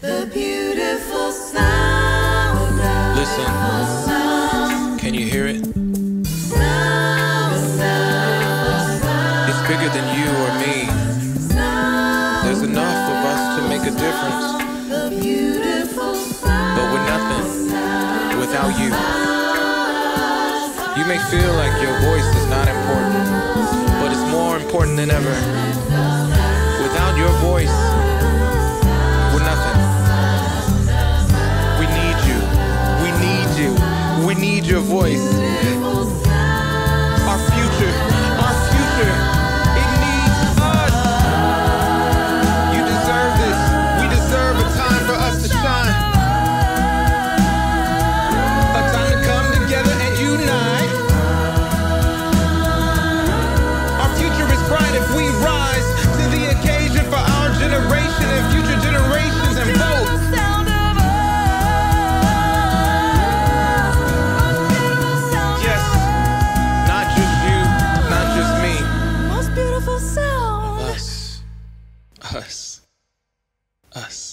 The beautiful sound. Listen, can you hear it? It's bigger than you or me. There's enough of us to make a difference. But we're nothing without you. You may feel like your voice is not important, but it's more important than ever. Without your voice, we're nothing. We need you. We need you. We need your voice. Our future, it needs us. You deserve this. We deserve a time for us to shine. A time to come together and unite. Our future is bright if we rise to the occasion for our generation and future generations and vote. Yes, not just you, not just me. Most beautiful sound. Us.